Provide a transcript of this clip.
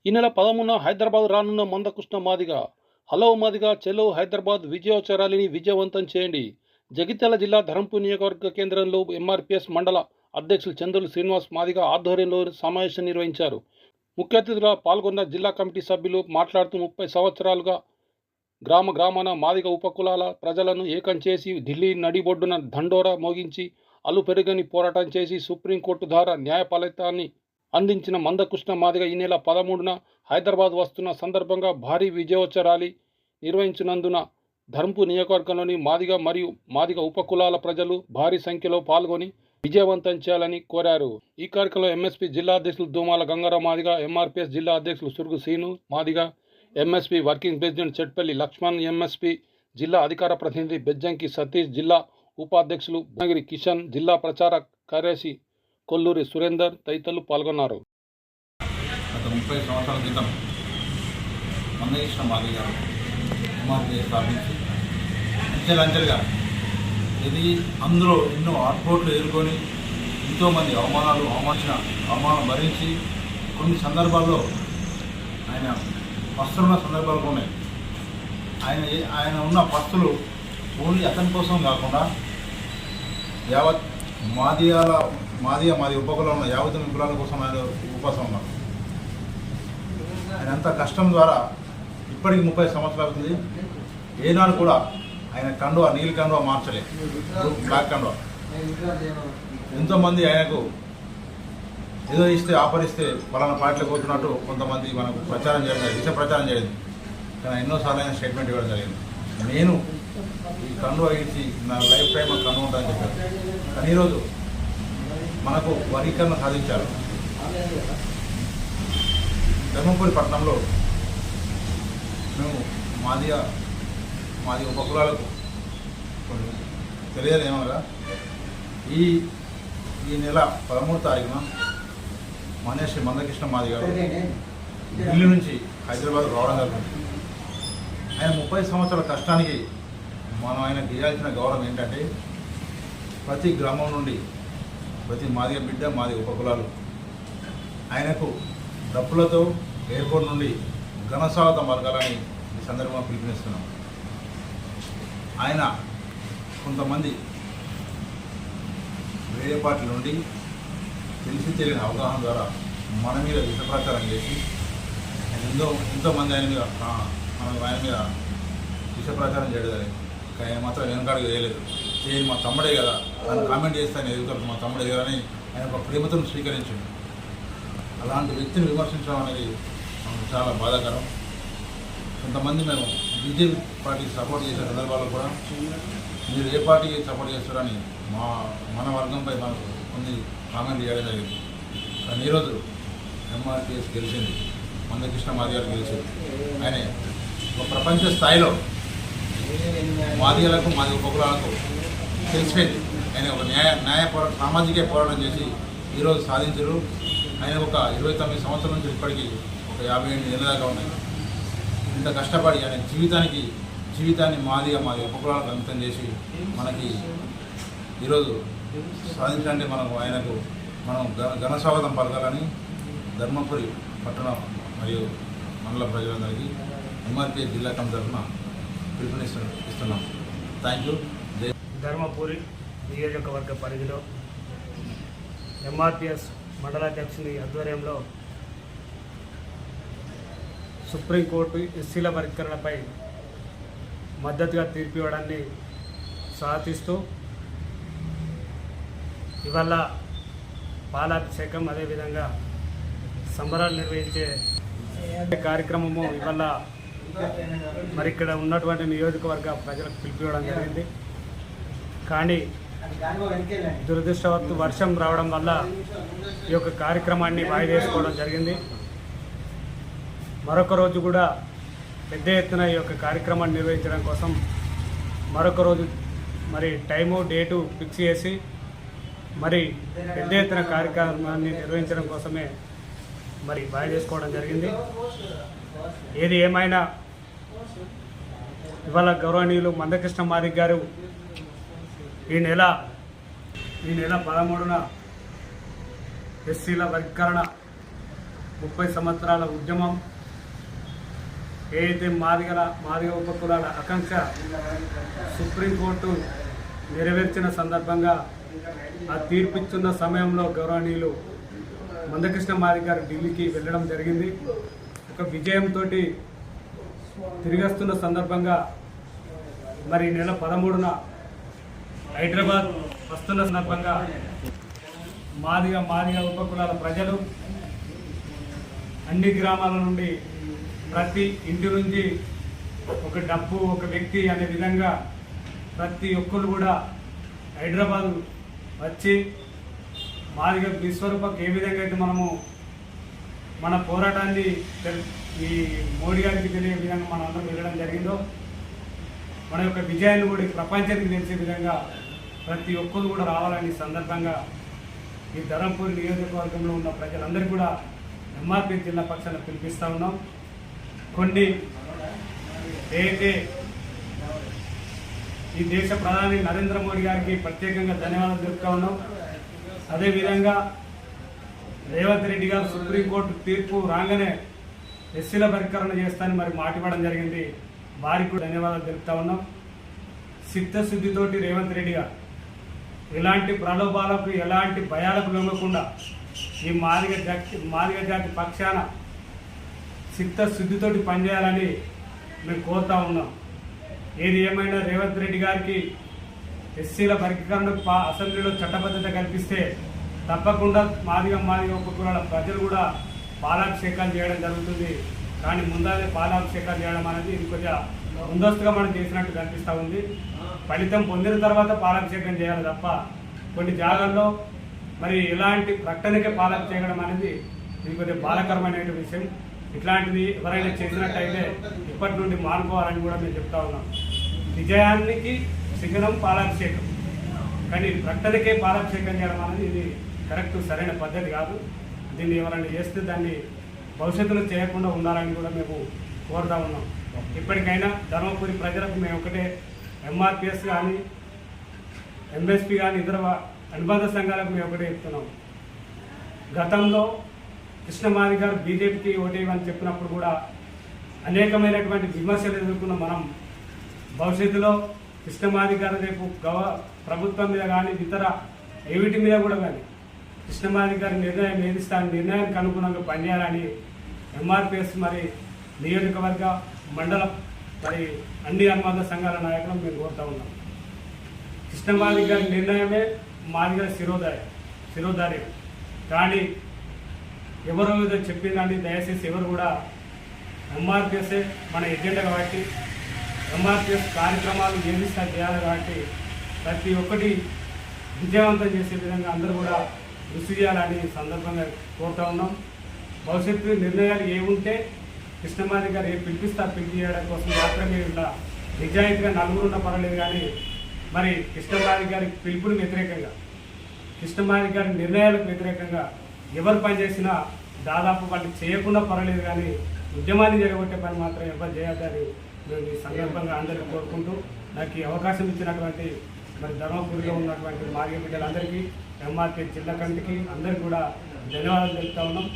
ఈ నెల 13న హైదరాబాద్ రానున్న మందకృష్ణ మాదిగ హలో మాదిగ చెలో హైదరాబాద్ విజయోత్సవ ర్యాలీని విజయవంతం చేయండి. జగిత్యాల జిల్లా ధరంపూర్ నియోజకవర్గ కేంద్రంలో ఎంఆర్పీఎస్ మండల అధ్యక్షులు చంద్రులు శ్రీనివాస్ మాదిగ ఆధ్వర్యంలో సమావేశం నిర్వహించారు. ముఖ్య అతిథులుగా పాల్గొన్న జిల్లా కమిటీ సభ్యులు మాట్లాడుతూ 30 సంవత్సరాలుగా గ్రామాన మాదిగ ఉపకులాల ప్రజలను ఏకం చేసి ఢిల్లీ నడిబొడ్డున దండోరా మోగించి అల్లు పెరుగని పోరాటం చేసి సుప్రీంకోర్టు ద్వారా న్యాయ ఫలితాన్ని అందించిన మందకృష్ణ మాదిగ ఈ నెల 13న హైదరాబాద్ వస్తున్న సందర్భంగా భారీ విజయోత్సవ ర్యాలీ నిర్వహించినందున ధరంపూర్ నియోజకవర్గంలోని మాదిగ మరియు మాదిగ ఉపకులాల ప్రజలు భారీ సంఖ్యలో పాల్గొని విజయవంతం చేయాలని కోరారు. ఈ కార్యక్రమంలో ఎంఎస్పీ జిల్లా అధ్యక్షులు దోమాల గంగారావు మాదిగ, ఎంఆర్పీఎస్ జిల్లా అధ్యక్షులు Surugu Srinu Madiga, MSP working president Chetpalli Laxman, MSP జిల్లా అధికార ప్రతినిధి బెజ్జంకి సతీష్, జిల్లా ఉపాధ్యక్షులు భువనగిరి కిషన్, జిల్లా ప్రచార కార్యదర్శి కొల్లూరి సురేందర్ తదితరులు పాల్గొన్నారు. గత 30 సంవత్సరాల క్రితం మందకృష్ణ మాదిగ ఎంఆర్పీఎస్ స్థాపించి అంచెలంచెలుగా ఇది అందులో ఎన్నో ఆర్పోట్లు ఎదుర్కొని ఎంతోమంది అవమానం భరించి కొన్ని సందర్భాల్లో ఆయన పస్తులున్న సందర్భాలు ఉన్నాయి. ఆయన ఉన్న పస్తులు ఓన్లీ అతని కోసం కాకుండా యావత్ మాది ఉపకులం ఉన్న యావత్ కులాల కోసం ఆయన ఉపవాసం ఉన్నారు. ఆయన అంత కష్టం ద్వారా ఇప్పటికి 30 సంవత్సరాలు అవుతుంది. ఏనాడు కూడా ఆయన కండువా నీలి కండువా మార్చలేదు, బ్లాక్ కండువా. ఎంతోమంది ఆయనకు ఏదో ఇస్తే ఆఫర్ ఇస్తే పలానా పార్టీలకు పోతున్నట్టు కొంతమంది మనకు ప్రచారం చేయడం, విష ప్రచారం చేయలేదు. కానీ ఎన్నోసార్లు ఆయన స్టేట్మెంట్ ఇవ్వడం జరిగింది. నేను ఈ కండువా ఇచ్చి నా లైఫ్ టైం కండువా ఉంటుందని చెప్పారు. కానీ ఈరోజు మనకు వర్గీకరణ సాధించారు. ధర్మపురి పట్టణంలో మేము మాది ఉపకులాలకు తెలియదు ఏమనగా ఈ నెల 13వ తారీఖున శ్రీ మందకృష్ణ మాదిగ ఢిల్లీ నుంచి హైదరాబాద్ రావడం జరుగుతుంది. ఆయన 30 సంవత్సరాల కష్టానికి మనం ఆయనకు ఇవ్వాల్సిన గౌరవం ఏంటంటే ప్రతి గ్రామం నుండి ప్రతి మాదిగ బిడ్డ మాది ఉపకులాలు ఆయనకు డప్పులతో ఎయిర్పోర్ట్ నుండి ఘనస్వాగతం పలకాలని ఈ సందర్భంగా పిలుపునిస్తున్నాం. ఆయన కొంతమంది వేరే పార్టీల నుండి తెలియని అవగాహన ద్వారా మన మీద విష ప్రచారం చేసి ఎంతోమంది ఆయన మీద విష ప్రచారం చేయడం. ఆయన మాత్రం వెనకాడికి వేయలేదు. చేయని మా తమ్ముడే కదా, ఆయన కామెంట్ చేస్తే ఆయన ఎదుగుతారు, మా తమ్ముడే కదా అని ఆయన ఒక ప్రేమతో స్వీకరించింది. అలాంటి వ్యక్తిని విమర్శించడం అనేది మనకు చాలా బాధాకరం. కొంతమంది మేము బీజేపీ పార్టీకి సపోర్ట్ చేసే సందర్భాల్లో కూడా మీరు ఏ పార్టీకి సపోర్ట్ చేస్తారని మన వర్గంపై మనకు కొన్ని కామెంట్ చేయడం జరిగింది. కానీ ఈరోజు ఎంఆర్పీఎస్ గెలిచింది, మందకృష్ణ మాదిగ గారు గెలిచింది. ఆయన ఒక ప్రపంచ స్థాయిలో మాదిగలకు మాది ఉపకులాలకు తెలిసిపోయింది. ఆయన ఒక న్యాయ పోరాటం, సామాజిక పోరాటం చేసి ఈరోజు సాధించారు. ఆయన ఒక 29 సంవత్సరాల నుంచి ఇప్పటికీ ఒక 58 ఏళ్ళ దాకా ఉన్నాయి. ఇంత కష్టపడి ఆయన జీవితాన్ని మాది ఉపకులాలకు అంకితం చేసి మనకి ఈరోజు సాధించాలంటే ఆయనకు మనం ఘన స్వాగతం పలకాలని ధర్మపురి పట్టణం మరియు మండల ప్రజలందరికీ ఎంఆర్పీఎస్ జిల్లా కమిటీ తరఫున పిలుపునిస్తున్నాం. Thank you. ధర్మపురి నియోజకవర్గ పరిధిలో ఎంఆర్పీఎస్ మండలాధ్యక్షుని ఆధ్వర్యంలో సుప్రీంకోర్టు ఎస్సీల వర్గీకరణపై మద్దతుగా తీర్పు ఇవ్వడాన్ని స్వాగతిస్తూ ఇవాళ పాలాభిషేకం అదేవిధంగా సంబరాలు నిర్వహించే కార్యక్రమము ఇవాళ మరి ఇక్కడ ఉన్నటువంటి నియోజకవర్గ ప్రజలకు పిలిపివ్వడం జరిగింది. కానీ దురదృష్టవత్తు వర్షం రావడం వల్ల ఈ యొక్క కార్యక్రమాన్ని వాయిదా వేసుకోవడం జరిగింది. మరొక రోజు కూడా పెద్ద ఎత్తున ఈ యొక్క కార్యక్రమాన్ని నిర్వహించడం కోసం మరొక రోజు మరి టైము డేటు ఫిక్స్ చేసి మరి పెద్ద ఎత్తున కార్యక్రమాన్ని నిర్వహించడం కోసమే మరి వాయిదా వేసుకోవడం జరిగింది. ఏది ఏమైనా ఇవాళ గౌరవనీయులు మందకృష్ణ మాదిగ గారు ఈ నెల 13న ఎస్సీల వర్గీకరణ 30 సంవత్సరాల ఉద్యమం ఏదైతే మాదిగ ఉపకులాల ఆకాంక్ష సుప్రీంకోర్టు నెరవేర్చిన సందర్భంగా ఆ తీర్పిచ్చున్న సమయంలో గౌరవనీయులు మందకృష్ణ మాదిగ గారు ఢిల్లీకి వెళ్ళడం జరిగింది. ఒక విజయంతో తిరిగొస్తున్న సందర్భంగా మరి నెల 13న హైదరాబాద్ వస్తున్న సందర్భంగా మాదిగ ఉపకులాల ప్రజలు అన్ని గ్రామాల నుండి ప్రతి ఇంటి నుంచి ఒక డబ్బు ఒక వ్యక్తి అనే విధంగా ప్రతి ఒక్కరు కూడా హైదరాబాద్ వచ్చి మాదిగ విశ్వరూపకు ఏ విధంగా అయితే మనము మన పోరాటాన్ని ఈ మోడీ గారికి తెలియ విధంగా మనం అందరం వెళ్ళడం జరిగిందో మన యొక్క విజయాన్ని కూడా ప్రపంచానికి తెలిసే విధంగా ప్రతి ఒక్కరు కూడా రావాలని సందర్భంగా ఈ ధర్మపురి నియోజకవర్గంలో ఉన్న ప్రజలందరికీ కూడా ఎంఆర్పీ జిల్లా పక్షాన పిలిపిస్తూ ఉన్నాం. కొన్ని ఏదైతే ఈ దేశ ప్రధాని నరేంద్ర మోడీ గారికి ప్రత్యేకంగా ధన్యవాదాలు తెలుపుతా ఉన్నాం. అదేవిధంగా రేవంత్ రెడ్డి గారు సుప్రీంకోర్టు తీర్పు రాగానే ఎస్సీల పరిష్కరణ చేస్తానని మరి మాట ఇవ్వడం జరిగింది. వారికి కూడా ధన్యవాదాలు తెలుపుతా ఉన్నాం. చిత్తశుద్ధితోటి రేవంత్ రెడ్డి గారు ఎలాంటి ప్రలోభాలకు ఎలాంటి భయాలకు లొంగకుండా ఈ మాదిగ జాతి పక్షాన చిత్తశుద్ధితోటి పనిచేయాలని మేము కోరుతా ఉన్నాం. ఏది ఏమైనా రేవంత్ రెడ్డి గారికి ఎస్సీల వర్గీకరణకు అసెంబ్లీలో చట్టబద్ధత కల్పిస్తే తప్పకుండా మాదిగ ఉపకులాల ప్రజలు కూడా పాలాభిషేకాలు చేయడం జరుగుతుంది. కానీ ముందే పాలాభిషేకాలు చేయడం అనేది ఇది కొద్దిగా ముందస్తుగా మనం చేసినట్టు కనిపిస్తూ ఉంది. ఫలితం పొందిన తర్వాత పాలాభిషేకం చేయాలి తప్ప కొన్ని జాగాల్లో మరి ఇలాంటి ప్రకటనకే పాలాభిషేకం అనేది ఇది కొద్దిగా బాధాకరమైన విషయం. ఇట్లాంటిది ఎవరైనా చేసినట్టయితే ఇప్పటి నుండి మానుకోవాలని కూడా మేము చెప్తా ఉన్నాం. విజయానికి శిఖరం పాలాభిషేకం, కానీ ప్రకటనకే పాలాభిషేకం చేయడం అనేది ఇది కరెక్ట్ సరైన పద్ధతి కాదు. దీన్ని ఎవరైనా చేస్తే దాన్ని భవిష్యత్తులో చేయకుండా ఉండాలని కూడా మేము కోరుతా ఉన్నాం. ఇప్పటికైనా ధర్మపురి ప్రజలకు మేము ఒకటే ఎంఆర్పిఎస్ కానీ ఎంఎస్పీ కానీ ఇతర అనుబంధ సంఘాలకు మేము ఒకటే చెప్తున్నాం. గతంలో కృష్ణమాది గారు బీజేపీకి ఓటేయమని చెప్పినప్పుడు కూడా అనేకమైనటువంటి విమర్శలు ఎదుర్కొన్న మనం భవిష్యత్తులో కృష్ణమాది గారు రేపు ప్రభుత్వం మీద కానీ ఇతర ఏవిటి మీద కూడా కానీ కృష్ణమాది గారి నిర్ణయం నిర్ణయానికి అనుగుణంగా పనిచేయాలని ఎంఆర్పిఎస్ మరి నియోజకవర్గ మండలం మరి అన్ని అనుబంధ సంఘాల నాయకులను మేము కోరుతా ఉన్నాం. కృష్ణమాది గారి నిర్ణయమే మాదిగల శిరోధార్యం. కానీ ఎవరో ఏదో చెప్పిందండి, దయచేసి ఎవరు కూడా ఎంఆర్పిఎస్ఏ మన ఎజెండా కాబట్టి ఎంఆర్పిఎస్ కార్యక్రమాలు ఏది చేయాలి కాబట్టి ప్రతి ఒక్కటి విజయవంతం చేసే విధంగా అందరూ కూడా కృషి చేయాలని సందర్భంగా కోరుతా ఉన్నాం. భవిష్యత్తు నిర్ణయాలు ఏముంటే కృష్ణమాది గారు పిలిపి చేయడం కోసం మాత్రమే ఇలా నిజాయితీగా నలుగురున్న పర్వాలేదు. కానీ మరి కృష్ణమాది గారి పిలుపులకు వ్యతిరేకంగా కృష్ణమాది గారి నిర్ణయాలకు వ్యతిరేకంగా ఎవరు పనిచేసినా దాదాపు వాళ్ళు చేయకుండా పర్వాలేదు. కానీ ఉద్యమాన్ని జరగొట్టే పని మాత్రం ఎవరు చేయొద్దని మేము ఈ సందర్భంగా అందరికీ కోరుకుంటూ నాకు ఈ అవకాశం ఇచ్చినటువంటి మరి ధర్మపురిలో ఉన్నటువంటి మాదిగ బిడ్డలందరికీ ఎంఆర్పీ జిల్లా కమిటీకి అందరికీ కూడా ధన్యవాదాలు తెలుపుతా ఉన్నాం.